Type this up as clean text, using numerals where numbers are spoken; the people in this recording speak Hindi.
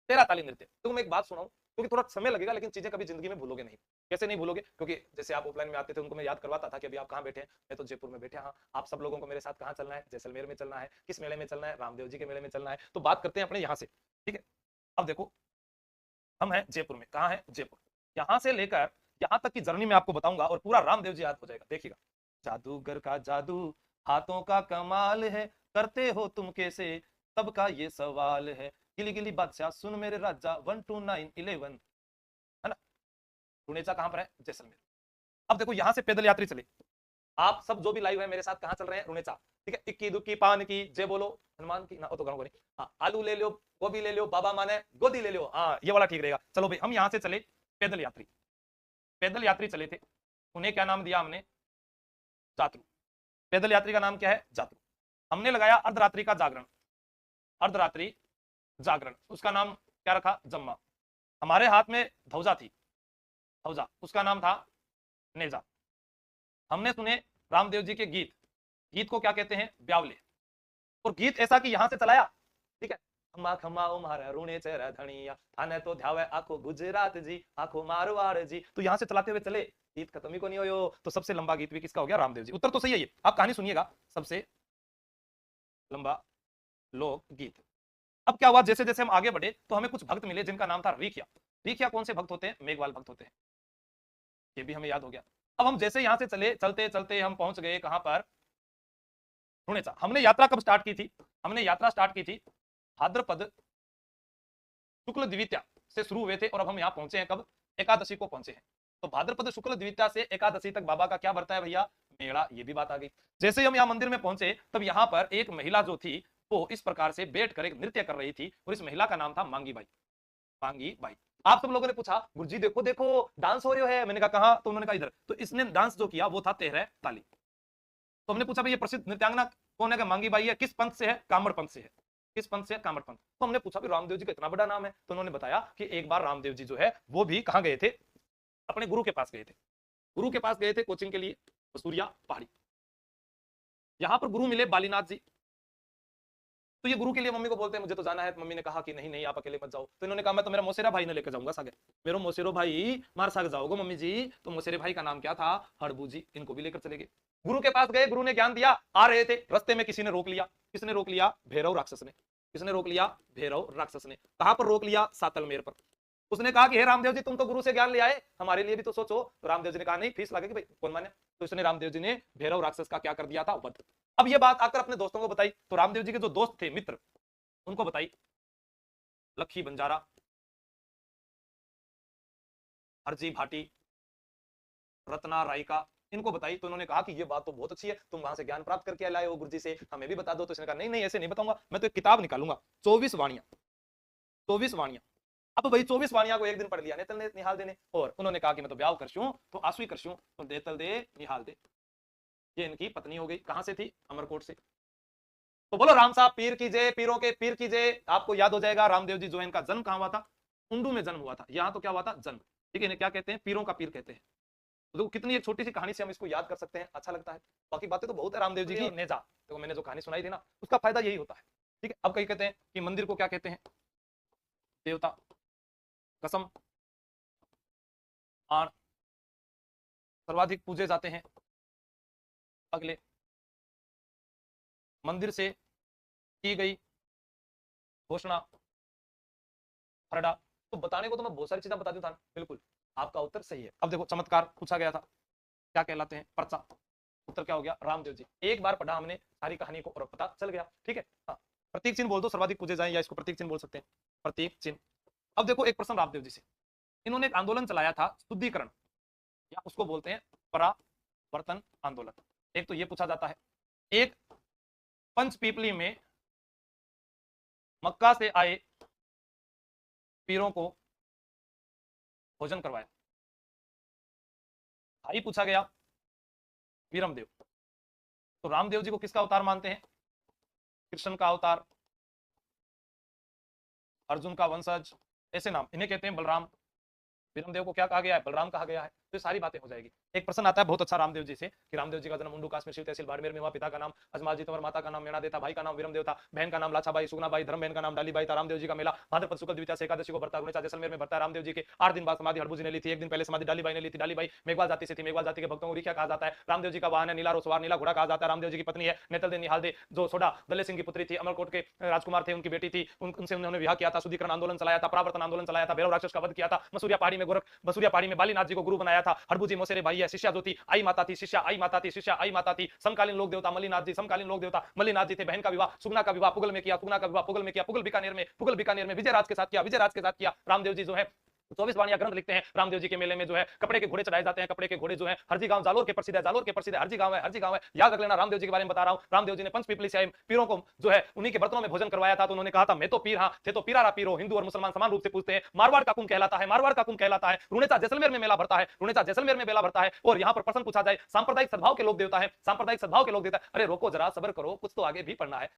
13 ताली नृत्य। तो मैं एक बात सुनाऊं, क्योंकि थोड़ा समय लगेगा, लेकिन चीजें कभी जिंदगी में भूलोगे नहीं। कैसे नहीं भूलोगे? क्योंकि जैसे आप ऑफलाइन में आते थे, उनको मैं याद करवाता था कि अभी आप कहाँ बैठे हैं, मैं तो जयपुर में बैठे। हाँ, आप सब लोगों को मेरे साथ कहाँ चलना है? जैसलमेर में चलना है। किस मेले में चलना है? रामदेव जी के मेले में चलना है। तो बात करते हैं अपने यहाँ से, ठीक है। अब देखो, हम हैं जयपुर में। कहाँ है? जयपुर। यहाँ से लेकर यहाँ तक की जर्नी में आपको बताऊंगा और पूरा रामदेव जी याद हो जाएगा, देखिएगा। जादूगर का जादू हाथों का कमाल है, करते हो तुम कैसे सबका ये सवाल है, गिली गिली बादशाह सुन मेरे राजा 12911, है ना। रुनेचा कहां पर है? जैसलमेर। अब देखो, यहां से पैदल यात्री चले। आप सब जो भी लाइव है मेरे साथ, कहां चल रहे हैं? रुनेचा, ठीक है। इक्की दुक्की पान की जय बोलो हनुमान की ना, तो गाँव नहीं। हाँ, आलू ले लो, गोभी ले लो, बाबा माने गोदी ले लो। हाँ, ये वाला ठीक रहेगा। चलो भाई, हम यहां से चले पैदल यात्री। पैदल यात्री चले थे, उन्हें क्या नाम दिया हमने? जातरू। पैदल यात्री का नाम क्या है? जातरू। हमने लगाया अर्धरात्रि का जागरण, अर्धरात्रि जागरण, उसका नाम क्या रखा? जम्मा। हमारे हाथ में ध्वजा थी, ध्वजा, उसका नाम था नेजा। हमने सुने रामदेव जी के गीत, गीत को क्या कहते हैं? ब्यावले। और गीत ऐसा कि यहां से चलाया, ठीक है। खम्मा खम्मा ओ मारा रूणे चेहरा धनिया थाने तो ध्यावे आखो गुजरात जी, आखो मारवाड़ जी। तो यहां से चलाते हुए चले, गीत खत्म ही को नहीं हो। तो सबसे लंबा गीत भी किसका हो गया? रामदेव जी। उत्तर तो सही है ये, आप कहानी सुनिएगा। सबसे लंबा लोक गीत। अब क्या हुआ, जैसे जैसे हम आगे बढ़े तो हमें कुछ भक्त मिले जिनका नाम था रीखिया। रीखिया कौन से भक्त होते हैं? मेघवाल भक्त होते हैं, ये भी हमें याद हो गया। अब हम जैसे यहां से चले, चलते चलते हम पहुंच गए कहां पर? रुणेचा। हमने यात्रा कब स्टार्ट की थी? हमने यात्रा स्टार्ट की थी भाद्रपद शुक्ल द्वितीया से शुरू हुए थे, और अब हम यहाँ पहुंचे हैं कब? एकादशी को पहुंचे हैं। तो भाद्रपद शुक्ल द्वितीया से एकादशी तक बाबा का क्या बढ़ता है भैया? मेला। ये भी बात आ गई। जैसे ही हम यहाँ मंदिर में पहुंचे, तब यहाँ पर एक महिला जो थी, वो इस प्रकार से बैठकर एक नृत्य कर रही थी, और इस महिला का नाम था मांगी बाई। मांगी बाई। आप सब लोगों ने पूछा, गुरुजी देखो देखो डांस हो रहा है। मैंने कहा कहां? तो उन्होंने कहा इधर। तो इसने डांस जो किया वो था 13 ताली। तो हमने पूछा भाई ये प्रसिद्ध नृत्यांगना कौन है? मांगी बाई है। किस पंथ से है? कामड़ पंथ से है। किस पंथ से? कामड़ पंथ। तो हमने पूछा भी रामदेव जी का इतना बड़ा नाम है, तो उन्होंने बताया कि एक बार रामदेव जी जो है वो भी कहां गए थे? अपने गुरु के पास गए थे। गुरु के पास गए थे कोचिंग के लिए, सूर्या पहाड़ी। यहां पर गुरु मिले बालीनाथ जी। तो ये गुरु के लिए मम्मी को बोलते हैं मुझे तो जाना है। तो मम्मी ने कहा कि नहीं नहीं आप अकेले मत जाओ। तो इन्होंने कहा मैं तो मेरा मोसेरा भाई ने लेकर जाऊंगा सागे, मेरे मोसेरो भाई मार साग जाओगे मम्मी जी। तो मोसेरे भाई का नाम क्या था? हड़बू जी। इनको भी लेकर चले गए। गुरु के पास गए, गुरु ने ज्ञान दिया। आ रहे थे, रस्ते में किसी ने रोक लिया। किसने रोक लिया? भैरव राक्षस ने। किसने रोक लिया? भैरव राक्षस ने। कहां पर रोक लिया? सातलमेर पर। उसने कहा कि हे रामदेव जी तुम तो गुरु से ज्ञान ले आए, हमारे लिए भी तो सोचो। तो रामदेव जी ने कहा नहीं, फीस लगेगी भाई, कौन माने। तो इसने रामदेव जी ने भैरव राक्षस का क्या कर दिया था? वध। अब ये बात आकर अपने दोस्तों को बताई, तो रामदेव जी के जो दोस्त थे, मित्र, उनको बताई। लखी बंजारा, हरजी भाटी, रत्ना रायका, इनको बताई। तो उन्होंने कहा कि ये बात तो बहुत अच्छी है, तुम वहां से ज्ञान प्राप्त करके लाए हो गुरुजी से, हमें भी बता दो। तो इसने कहा नहीं नहीं ऐसे नहीं बताऊंगा, मैं तो एक किताब निकालूंगा 24 वाणियां। 24 वाणियां। अब भाई 24 वाणियां को एक दिन पढ़ लिया नेतल ने निहाल देने, और उन्होंने कहा कि मैं तो ब्याह करशूं, तो आंसू ही करशूं, तो देतल दे निहाल दे। ये इनकी पत्नी हो गई। कहां से थी? अमरकोट से। तो बोलो राम साहब पीर की जय, पीरों के पीर की जय। आपको याद हो जाएगा रामदेव जी जो है इनका जन्म कहां हुआ था? उंडू में जन्म हुआ था। यहां तो क्या हुआ था? जन्म। ठीक है, इन्हें क्या कहते हैं? पीरों का पीर कहते हैं। तो कितनी एक छोटी सी कहानी से हम इसको याद कर सकते हैं, अच्छा लगता है। बाकी बातें तो बहुत है रामदेव जी की। नेजा तो मैंने जो कहानी सुनाई थी ना, उसका फायदा यही होता है। ठीक है। अब कहीं कहते हैं कि मंदिर को क्या कहते हैं? देवता, कसम, आण, सर्वाधिक पूजे जाते हैं। अगले, मंदिर से की गई घोषणा, खरड़ा। तो बताने को तो मैं बहुत सारी चीजें बता दूं था, बिल्कुल आपका उत्तर सही है। अब देखो चमत्कार पूछा गया था, क्या कहलाते हैं? पर्चा। उत्तर क्या हो गया? रामदेव जी। एक बार पढ़ा हमने सारी कहानी को और पता चल गया। ठीक है। हाँ, प्रतीक चिन्ह बोल दो, सर्वाधिक पूजे जाए, या इसको प्रतीक चिन्ह बोल सकते हैं, प्रतीक चिन्ह। अब देखो एक प्रश्न रामदेव जी से। इन्होंने एक आंदोलन चलाया था शुद्धिकरण, या उसको बोलते हैं परावर्तन आंदोलन। एक तो ये पूछा जाता है। एक पंचपीपली में मक्का से आए पीरों को भोजन करवाया। भाई पूछा गया वीरमदेव। तो रामदेव जी को किसका अवतार मानते हैं? कृष्ण का अवतार, अर्जुन का वंशज, ऐसे नाम इन्हें कहते हैं बलराम। वीरमदेव को क्या कहा गया है? बलराम कहा गया है। तो सारी बातें हो जाएगी। एक प्रश्न आता है बहुत अच्छा रामदेव जी से कि रामदेव जी का जन्म मुंडू काश में शिव तहसील बाड़मेर में हुआ, पिता का नाम अजमाल जी तंवर, माता का नाम मेणादेव था, भाई का नाम विरमदेव था, बहन का नाम लाछाबाई, सुगनाबाई, धर्म बहन का नाम डालीबाई था। रामदेव जी का मेला भाद्रपद शुक्ल द्वितीया से एकादशी को बढ़ता है, रुणेचा जैसलमेर में बढ़ता है। रामदेव जी के 8 दिन बाद समाधि हरभू जी ने ली थी, 1 दिन पहले समाधि डालीबाई ने ली थी। डालीबाई मेघवाल जाति से थी, मेघवाल जाति के भक्तों को रिख्या कहा जाता है। रामदेव जी का वाहन है नीला रोसवार, नीला घोड़ा कहा जाता है। रामदेव जी की पत्नी है नेतल दे निहाल दे, जो सोडा दल्ले सिंह की पुत्री थी, अमरकोट के राजकुमार थे, उनकी बेटी थी, उनसे उन्होंने विवाह किया था। शुद्धिकरण आंदोलन चलाया था, परावर्तन आंदोलन चलाया था, भैरव राक्षस का वध किया था, मसूरिया पहाड़ी में मसूरिया पहाड़ी में बालीनाथ जी को गुरु बनाया था। हरभू जी मोसेरे भाई है, शिष्या जो थी आई माता थी, शिष्या आई माता थी, शिष्या आई माता थी। समकालीन लोक देवता मल्लीनाथ जी, समकालीन लोक देवता मल्लीनाथ जी थे। बहन का विवाह सुगना का विवाह पुगल में किया, सुगना का विवाह पुगल में किया, पुगल बीकानेर में विजयराज के साथ किया, विजयराज के साथ किया। रामदेव जी जो है 24 वाणियां ग्रंथ लिखते हैं। रामदेव जी के मेले में जो है कपड़े के घोड़े चढ़ाए जाते हैं, कपड़े के घोड़े जो है हरजी गांव जालोर के प्रसिद्ध है, जालोर के प्रसिद्ध है, हरजी गांव है, हरजी गांव है, याद रख लेना। रामदेव जी के बारे में बता रहा हूं, रामदेव जी ने पंचपीपली से आए पीरों को जो है उन्हीं के बर्तनों में भोजन करवाया था, तो उन्होंने कहा था मैं तो पीर हां, थे तो पीरारा पीरो। हिंदू और मुसलमान समान रूप से पूछते हैं। मारवाड़ का कुंभ कहलाता है, मारवाड़ का कुंभ कहलाता है। रुणेचा जैसलमेर में मेला भरता है, रुणेचा जैसलमेर में मेला भरता है। और यहां पर प्रश्न पूछा जाए सांप्रदायिक सद्भाव के लोक देवता है, सांप्रदायिक सद्भाव के लोक देवता है। अरे रोको जरा, सब्र करो, कुछ तो आगे भी पढ़ना है।